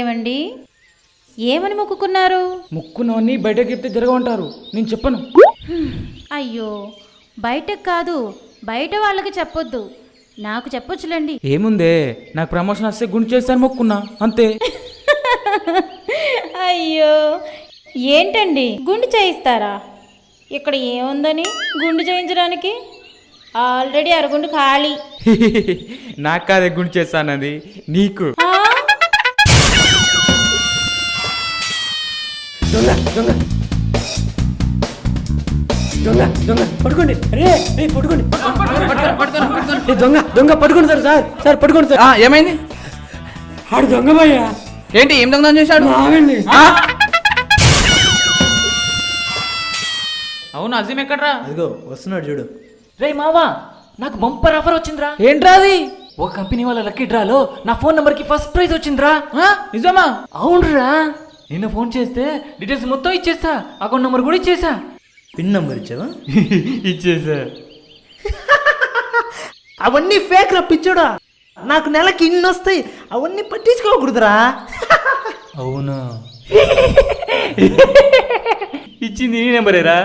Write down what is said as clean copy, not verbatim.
ఏమండి, ఏమని మొక్కుకున్నారు? ముక్కునోని బయటకు చెప్తే జరగమంటారు, నేను చెప్పను. అయ్యో, బయటకు కాదు, బయట వాళ్ళకి చెప్పొద్దు, నాకు చెప్పొచ్చులేండి. ఏముందే, నాకు ప్రమోషన్ వస్తే గుండు చేస్తాను మొక్కున్నా అంతే. అయ్యో, ఏంటండి గుండు చేయిస్తారా? ఇక్కడ ఏముందని గుండు చేయించడానికి? ఆల్రెడీ అరగుండు ఖాళీ. నాకు కాదే గుండు చేస్తానది, నీకు. ఆ? దొంగ దొంగ దొంగ దొంగ పట్టుకోండి. రే రే పట్టుకోండి. ఏ దొంగ దొంగ పట్టుకోండి సార్. సార్ సార్ పట్టుకోండి సార్. ఏమైంది? ఆడు దొంగ భయ్యా. ఏంటి, ఏం దొంగతనం చేశాడు? ఆగండి. అవును, అజీం ఎక్కడ్రా? అదిగో వస్తున్నాడు చూడు. రే మావా, నాకు బంపర్ ఆఫర్ వచ్చిందిరా. ఏంట్రా అది? ఒక కంపెనీ వాళ్ళ లక్కీ డ్రాలో నా ఫోన్ నంబర్ కి ఫస్ట్ ప్రైజ్ వచ్చిందిరా. నిజమా? అవునురా, నిన్న ఫోన్ చేస్తే డీటెయిల్స్ మొత్తం ఇచ్చేసా, అకౌంట్ నంబర్ కూడా ఇచ్చేసా. పిన్ నంబర్ ఇచ్చావా? ఇచ్చేసా. అవన్నీ ఫేక్ రా పిచ్చోడా. నాకు నెలకి ఇన్ని వస్తాయి, అవన్నీ పట్టించుకోకూడదురా. అవునా? ఇచ్చింది నీ నెంబరేరా?